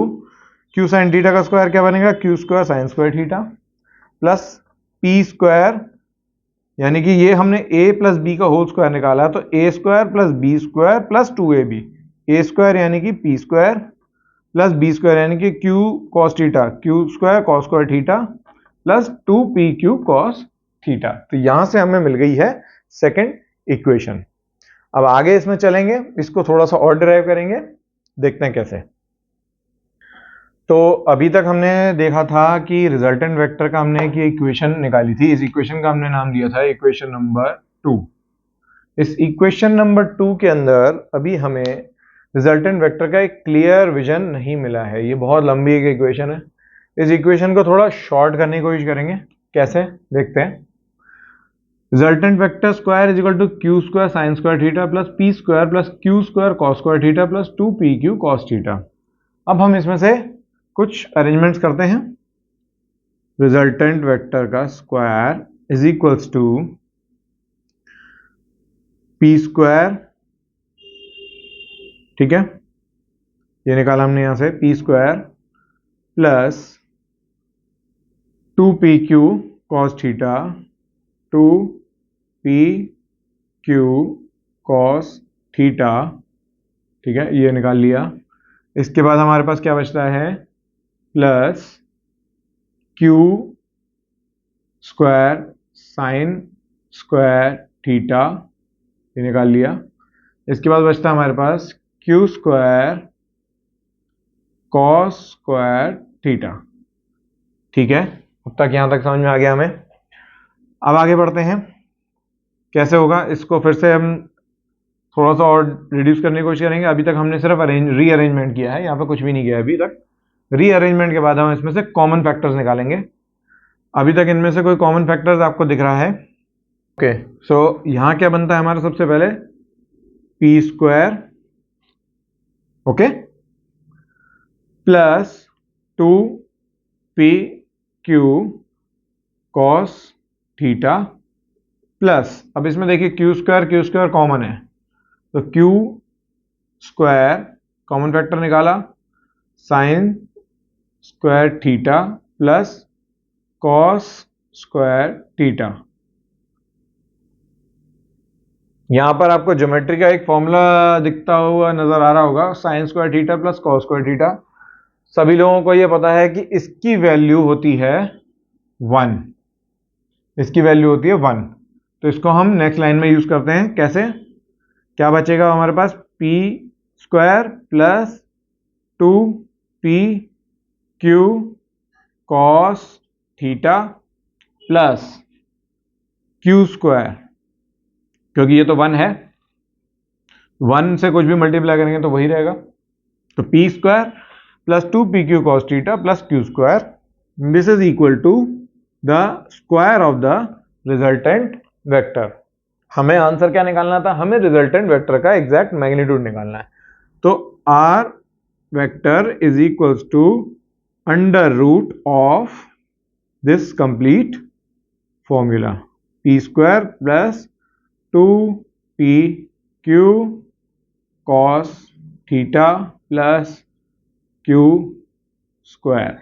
Q sine theta का स्क्वायर क्या बनेगा, Q square sine square theta plus P square, यानी कि ये हमने a प्लस बी का होल स्क्वायर निकाला, तो A square plus B square plus 2ab। A square यानी कि P square plus B square यानी कि Q cos theta, Q square cos square theta plus 2pq cos theta. तो यहां से हमें मिल गई है सेकंड इक्वेशन। अब आगे इसमें चलेंगे, इसको थोड़ा सा और डिराइव करेंगे, देखते हैं कैसे। तो अभी तक हमने देखा था कि रिजल्टेंट वेक्टर का हमने एक इक्वेशन निकाली थी। इस इक्वेशन का हमने नाम दिया था इक्वेशन नंबर 2। इस इक्वेशन नंबर 2 के अंदर अभी हमें रिजल्टेंट वेक्टर का एक क्लियर विजन नहीं मिला है। ये बहुत लंबी एक इक्वेशन है। इस इक्वेशन को थोड़ा शॉर्ट करने की कोशिश करेंगे, कैसे देखते हैं। Resultant vector square is equal to Q square sine square theta plus P square plus Q square cos square theta plus 2pq cos theta. अब हम इसमें से कुछ अरेंजमेंट्स करते हैं। रिजल्टेंट वेक्टर का square is equals to P square, ठीक है, ये निकाला हमने यहां से, P square plus 2pq cos theta, 2pq cos theta, ठीक है, ये निकाल लिया। इसके बाद हमारे पास क्या बचता है, plus Q square sine square theta, ये निकाल लिया। इसके बाद बचता है हमारे पास Q square cos square theta. ठीक है, अब तक यहां तक समझ में आ गया हमें। अब आगे बढ़ते हैं, कैसे होगा इसको फिर से हम थोड़ा सा और रिड्यूस करने की कोशिश करेंगे। अभी तक हमने सिर्फ रीअरेंजमेंट किया है, यहाँ पे कुछ भी नहीं किया है अभी तक। रीअरेंजमेंट के बाद हम इसमें से कॉमन फैक्टर्स निकालेंगे। अभी तक इनमें से कोई कॉमन फैक्टर्स आपको दिख रहा है? ओके, सो यहाँ क्या बनता है हमारा? सबसे पहले P square, okay, plus 2pq cos theta plus, अब इसमें देखिए क्यू स्क्वायर कॉमन है, तो क्यू स्क्वायर कॉमन फैक्टर निकाला, sign square theta plus cos square theta. यहां पर आपको ज्योमेट्री का एक फॉर्मूला दिखता हुआ नजर आ रहा होगा, sign square theta plus cos square theta. सभी लोगों को यह पता है कि इसकी वैल्यू होती है 1, इसकी वैल्यू होती है 1। तो इसको हम नेक्स्ट लाइन में यूज करते हैं। कैसे? क्या बचेगा हमारे पास? P square plus 2pq cos theta plus Q square, क्योंकि ये तो 1 है, 1 से कुछ भी मल्टीप्लाई करेंगे तो वही रहेगा। तो P square plus 2pq cos theta plus Q square, this is equal to the square of the resultant vector. हमें आंसर क्या निकालना था? हमें रिजल्टेंट वेक्टर का एग्जैक्ट मैग्नीट्यूड निकालना है। तो R vector is equals to under root of this complete formula, P square plus 2pq cos theta plus Q square.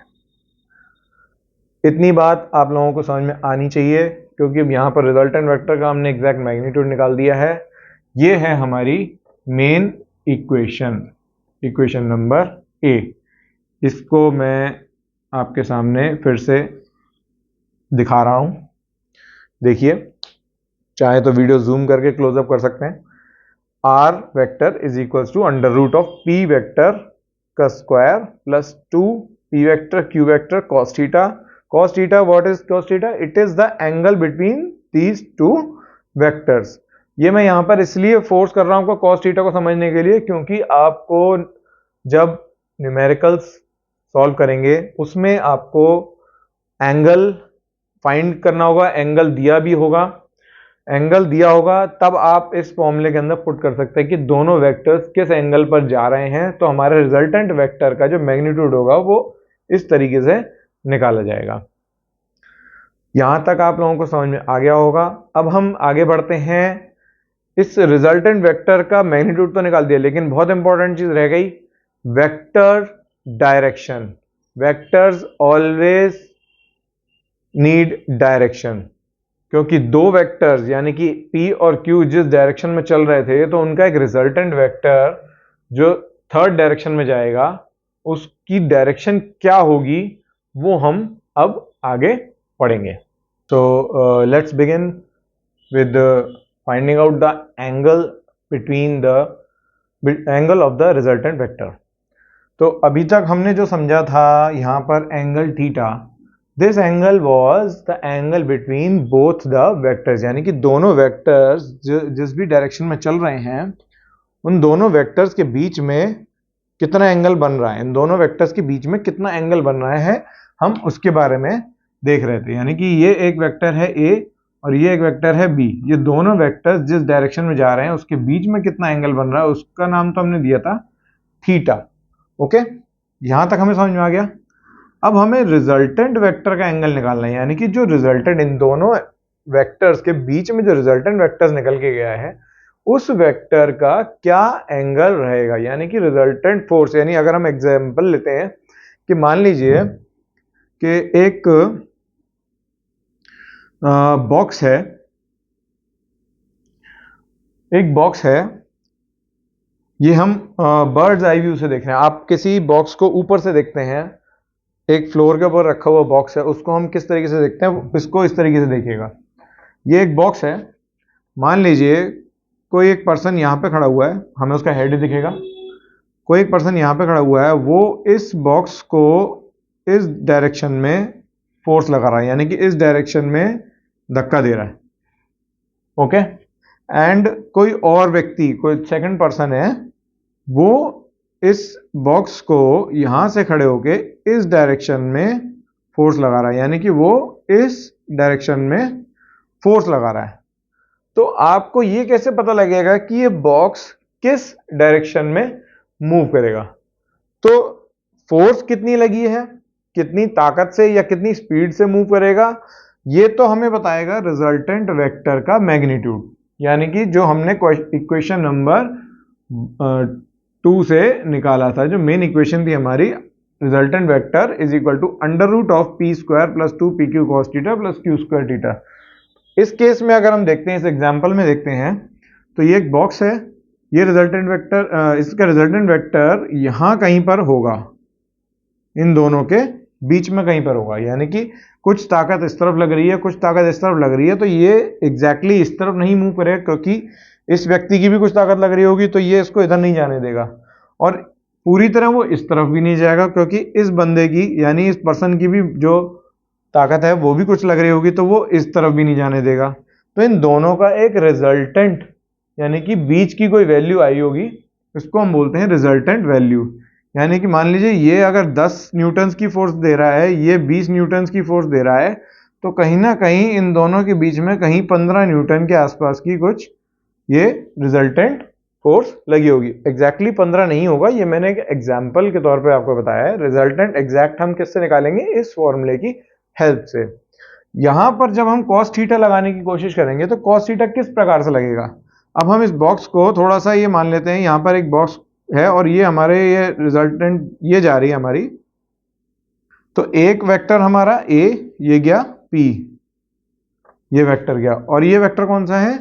इतनी बात आप लोगों को समझ में आनी चाहिए, क्योंकि अब यहां पर रिजल्टेंट वेक्टर का हमने एग्जैक्ट मैग्नीट्यूड निकाल दिया है। ये है हमारी main equation, equation number A. इसको मैं आपके सामने फिर से दिखा रहा हूं, देखिए, चाहे तो वीडियो जूम करके क्लोजअप कर सकते हैं। R vector is equals to under root of P vector का square plus 2p vector q vector cos theta. cos theta, what is cos theta? It is the angle between these two vectors. ये मैं यहां पर इसलिए force कर रहा हूं आपको cos थीटा को समझने के लिए, क्योंकि आपको जब न्यूमेरिकल्स सॉल्व करेंगे उसमें आपको एंगल फाइंड करना होगा, एंगल दिया भी होगा, एंगल दिया होगा, तब आप इस फॉर्मूले के अंदर पुट कर सकते हैं कि दोनों वेक्टर्स किस एंगल पर जा रहे हैं। तो हमारे रिजल्टेंट वेक्टर का जो मैग्नीट्यूड होगा वो इस तरीके से निकाला जाएगा। यहां तक आप लोगों को समझ में आ गया होगा। अब हम आगे बढ़ते हैं। इस रिजल्टेंट वेक्टर का मैग्नीट्यूड तो निकाल दिया, लेकिन बहुत इंपॉर्टेंट चीज रह गई, vector direction. Vectors always need direction, क्योंकि दो वेक्टर्स यानी कि P और Q जिस डायरेक्शन में चल रहे थे, तो उनका एक रिजल्टेंट वेक्टर जो थर्ड डायरेक्शन में जाएगा, उसकी डायरेक्शन क्या होगी वो हम अब आगे पढ़ेंगे। तो let's begin with finding out the angle between the angle of the resultant vector. तो अभी तक हमने जो समझा था यहां पर angle theta, this angle was the angle between both the vectors, यानी कि दोनों वेक्टर्स जिस भी डायरेक्शन में चल रहे हैं उन दोनों वेक्टर्स के बीच में कितना एंगल बन रहा है, इन दोनों वेक्टर्स के बीच में कितना एंगल बन रहा है, हम उसके बारे में देख रहे थे। यानी कि ये एक वेक्टर है ए और ये एक वेक्टर है बी, ये दोनों वेक्टर्स जिस डायरेक्शन में जा रहे हैं उसके बीच में कितना एंगल बन रहा है, उसका नाम तो हमने दिया था थीटा। ओके, यहां तक हमें समझ में आ गया। अब हमें रिजल्टेंट वेक्टर का एंगल निकालना है, यानी कि जो रिजल्टेंट इन दोनों वेक्टर्स के बीच में जो रिजल्टेंट वेक्टर्स निकल के गया है उस वेक्टर का क्या एंगल रहेगा, यानी कि रिजल्टेंट फोर्स। यानी अगर हम एग्जांपल लेते हैं कि मान लीजिए कि एक बॉक्स है, एक बॉक्स है, ये हम बर्ड्स आई व्यू से देख रहे हैं। आप किसी बॉक्स को ऊपर से देखते हैं एक फ्लोर के ऊपर रखा हुआ बॉक्स है, उसको हम किस तरीके से देखते हैं, इसको इस तरीके से देखिएगा। ये एक बॉक्स है, मान लीजिए कोई एक पर्सन यहाँ पे खड़ा हुआ है, हमें उसका हेड दिखेगा। कोई एक पर्सन यहाँ पे खड़ा हुआ है, वो इस बॉक्स को इस डायरेक्शन में फोर्स लगा रहा है, यानी कि इस डायरेक्शन में धक्का दे रहा है। ओके, एंड कोई और व्यक्ति, कोई सेकंड पर्सन है, वो इस बॉक्स को यहां से खड़े होके इस डायरेक्शन में फोर्स लगा रहा है, यानी कि वो इस डायरेक्शन में फोर्स लगा रहा है। तो आपको ये कैसे पता लगेगा कि ये बॉक्स किस डायरेक्शन में मूव करेगा? तो फोर्स कितनी लगी है, कितनी ताकत से या कितनी स्पीड से मूव करेगा, ये तो हमें बताएगा रिजल्टेंट वेक्टर का मैग्नीट्यूड, यानी कि जो हमने इक्वेशन नंबर 2 से निकाला था, जो मेन इक्वेशन थी हमारी, resultant vector is equal to under root of P square plus 2 P Q cos theta plus Q square theta. इस केस में अगर हम देखते हैं, इस एग्जांपल में देखते हैं, तो ये एक बॉक्स है, ये रिजल्टेंट वेक्टर, इसका रिजल्टेंट वेक्टर यहां कहीं पर होगा, इन दोनों के बीच में कहीं पर होगा, यानी कि कुछ ताकत इस तरफ लग रही है, कुछ ताकत इस तरफ लग रही है, तो ये एग्जैक्टली इस तरफ नहीं मूव करेगा, क्योंकि इस व्यक्ति की भी कुछ ताकत लग रही होगी, तो ये इसको इधर नहीं जाने देगा, और पूरी तरह वो इस तरफ भी नहीं जाएगा, क्योंकि इस बंदे की, यानी इस पर्सन की भी जो ताकत है वो भी कुछ लग रही होगी, तो वो इस तरफ भी नहीं जाने देगा। तो इन दोनों का एक रिजल्टेंट, यानी कि बीच की कोई वैल्यू आई होगी, इसको हम बोलते हैं रिजल्टेंट वैल्यू। यानी कि मान लीजिए ये अगर 10 न्यूटन्स की फोर्स दे रहा है, ये 20 न्यूटन्स की फोर्स दे रहा है, तो कहीं ना कहीं इन दोनों के बीच में कहीं 15 न्यूटन के आसपास की कुछ ये रिजल्टेंट फोर्स लगी होगी। एग्जैक्टली 15 नहीं होगा, ये मैंने एक एग्जाम्पल के तौर पे आपको बताया है। रिजल्टेंट एग्जैक्ट हम किससे निकालेंगे? इस फॉर्मूले की हेल्प से। यहां पर जब हम cos थीटा लगाने की कोशिश करेंगे तो cos थीटा किस प्रकार से लगेगा? अब हम इस बॉक्स को थोड़ा सा ये मान लेते हैं, यहां पर एक बॉक्स है और ये हमारे ये रिजल्टेंट ये जा रही है हमारी, तो एक वेक्टर हमारा a, ये गया p, ये वेक्टर गया, और ये वेक्टर कौन सा है?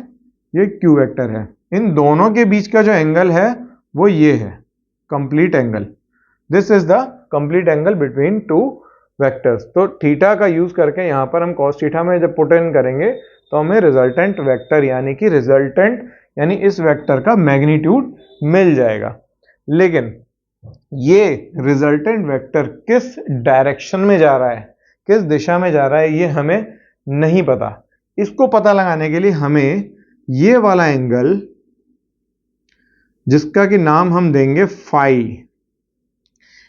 ये q वेक्टर है। इन दोनों के बीच का जो एंगल है वो ये है complete angle. This is the complete angle between two vectors. तो थीटा का यूज करके यहां पर हम cos थीटा में जब पुट इन करेंगे तो हमें रिजल्टेंट वेक्टर, यानी कि रिजल्टेंट यानी इस वेक्टर का मैग्नीट्यूड मिल जाएगा। लेकिन ये रिजल्टेंट वेक्टर किस डायरेक्शन में जा रहा है, किस दिशा में जा रहा है, ये हमें नहीं पता। इसको पता लगाने के लिए हमें ये वाला एंगल, जिसका कि नाम हम देंगे फाई,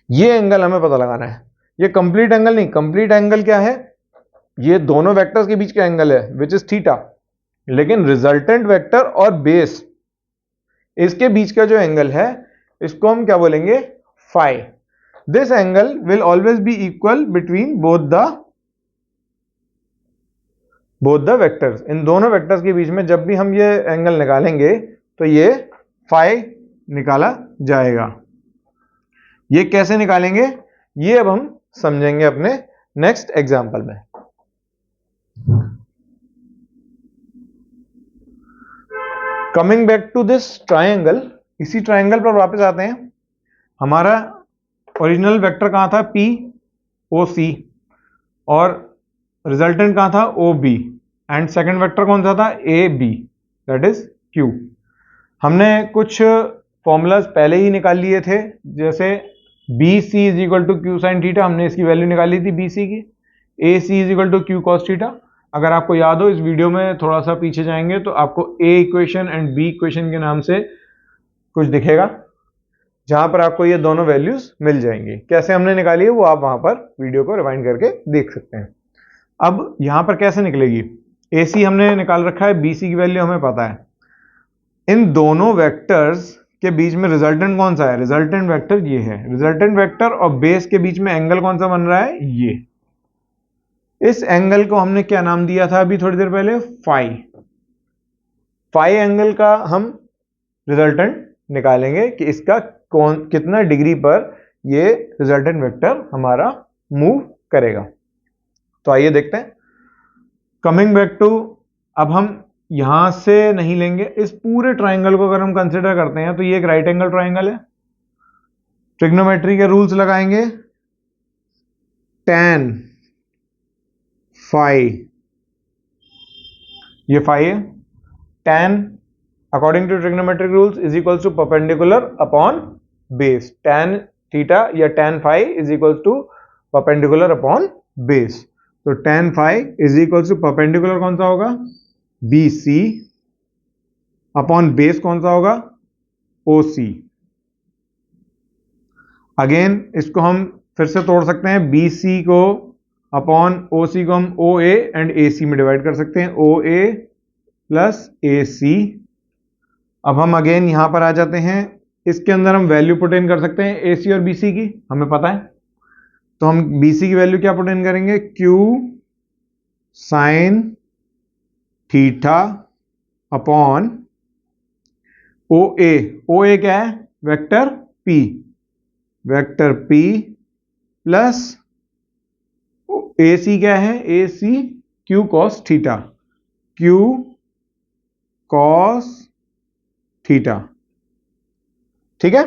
ये एंगल हमें पता लगाना है। ये कंप्लीट एंगल नहीं, कंप्लीट एंगल क्या है? ये दोनों वेक्टर्स के बीच का एंगल है विच इज थीटा। लेकिन रिजल्टेंट वेक्टर और बेस, इसके बीच का जो एंगल है, इसको हम क्या बोलेंगे? Phi. This angle will always be equal between both the vectors. इन दोनों वेक्टर्स के बीच में जब भी हम ये एंगल निकालेंगे तो ये फाई निकाला जाएगा। ये कैसे निकालेंगे, ये अब हम समझेंगे अपने नेक्स्ट एग्जांपल में। Coming back to this triangle, इसी ट्रायंगल पर वापस आते हैं। हमारा ओरिजिनल वेक्टर कहां था? P O C, और रिजल्टेंट कहां था? O B, and second vector कौन सा था? A B, that is Q। हमने कुछ फॉर्मूलाज पहले ही निकाल लिए थे, जैसे BC is equal to Q sine theta, हमने इसकी वैल्यू निकाली थी BC की। AC is equal to Q cos theta. अगर आपको याद हो, इस वीडियो में थोड़ा सा पीछे जाएंगे तो आपको A equation and B equation के नाम से कुछ दिखेगा, जहां पर आपको ये दोनों वैल्यूज मिल जाएंगी। कैसे हमने निकाली है वो आप वहां पर वीडियो को रिवाइंड करके देख सकते हैं। अब यहां पर कैसे निकलेगी? AC हमने निकाल रखा है, BC की वैल्यू हमें पता है। इन दोनों वेक्टर्स के बीच में रिजल्टेंट कौन सा है? रिजल्टेंट वेक्टर ये है। रिजल्टेंट वेक्टर और बेस के बीच में एंगल कौन सा बन रहा है? ये। इस एंगल को हमने क्या नाम दिया था अभी थोड़ी देर पहले? फाई। फाई एंगल का हम रिजल्टेंट निकालेंगे कि इसका कितना डिग्री पर ये रिजल्टेंट वेक्टर हमारा मूव करेगा। तो आइए देखते हैं। कमिंग बैक टू, अब हम यहां से नहीं लेंगे, इस पूरे ट्राइंगल को अगर हम कंसिडर करते हैं तो ये एक राइट एंगल ट्राइंगल है। ट्रिग्नोमेट्री के रूल्स लगाएंगे, tan phi, ये phi है, tan according to trigonometric rules is equals to perpendicular upon base, tan theta या tan phi is equals to perpendicular upon base. तो tan phi is equals to perpendicular कौन सा होगा, BC upon base कौन सा होगा, OC। Again इसको हम फिर से तोड़ सकते हैं, BC को अपॉन OC को हम OA एंड AC में डिवाइड कर सकते हैं, OA प्लस AC। अब हम अगेन यहां पर आ जाते हैं, इसके अंदर हम वैल्यू पुट इन कर सकते हैं AC और BC की, हमें पता है। तो हम BC की वैल्यू क्या पुट इन करेंगे, Q sine theta upon OA, OA क्या है, vector P, vector P plus AC क्या है, AC Q cos theta, Q cos theta, ठीक है,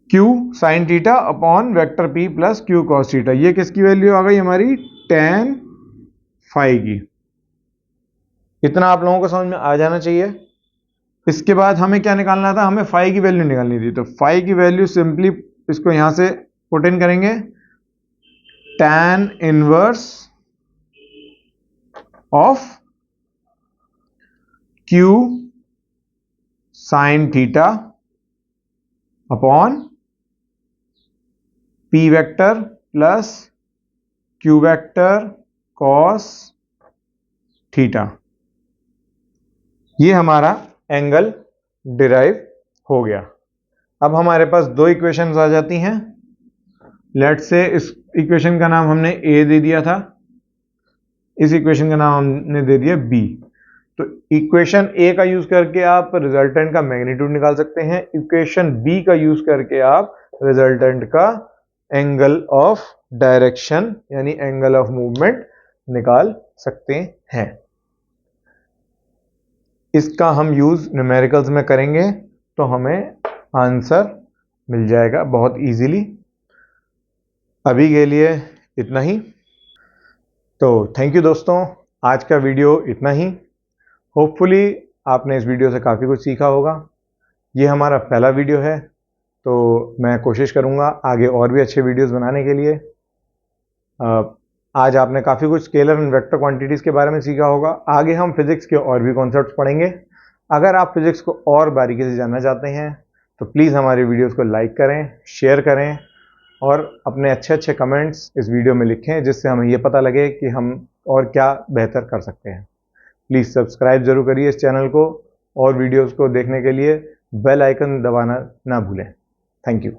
Q sine theta upon vector P plus Q cos theta. ये किसकी value आ गई हमारी, tan phi की। इतना आप लोगों को समझ में आ जाना चाहिए। इसके बाद हमें क्या निकालना था, हमें phi की वैल्यू निकालनी थी। तो phi की वैल्यू सिंपली इसको यहां से पुट इन करेंगे, tan inverse of Q sine theta upon P vector plus Q vector cos theta. ये हमारा एंगल डिराइव हो गया। अब हमारे पास दो इक्वेशंस आ जाती हैं। लेट्स से इस इक्वेशन का नाम हमने A दे दिया था, इस इक्वेशन का नाम हमने दे दिया B। तो इक्वेशन A का यूज करके आप रिजल्टेंट का मैग्नीट्यूड निकाल सकते हैं, इक्वेशन B का यूज करके आप रिजल्टेंट का एंगल ऑफ डायरेक्शन यानी एंगल ऑफ मूवमेंट निकाल सकते हैं। इसका हम यूज न्यूमेरिकल्स में करेंगे तो हमें आंसर मिल जाएगा बहुत इजीली। अभी के लिए इतना ही। तो थैंक यू दोस्तों, आज का वीडियो इतना ही। होपफुली आपने इस वीडियो से काफ़ी कुछ सीखा होगा। ये हमारा पहला वीडियो है, तो मैं कोशिश करूँगा आगे और भी अच्छे वीडियोस बनाने के लिए। आज आपने काफ़ी कुछ स्केलर एंड वेक्टर क्वांटिटीज़ के बारे में सीखा होगा। आगे हम फिजिक्स के और भी कॉन्सेप्ट्स पढ़ेंगे। अगर आप फिजिक्स को और बारीकी से जानना चाहते हैं तो प्लीज़ हमारे वीडियोस को लाइक करें, शेयर करें और अपने अच्छे अच्छे कमेंट्स इस वीडियो में लिखें, जिससे हमें ये पता लगे कि हम और क्या बेहतर कर सकते हैं। प्लीज़ सब्सक्राइब जरूर करिए इस चैनल को और वीडियोस को देखने के लिए बेल आइकन दबाना ना भूलें। Thank you.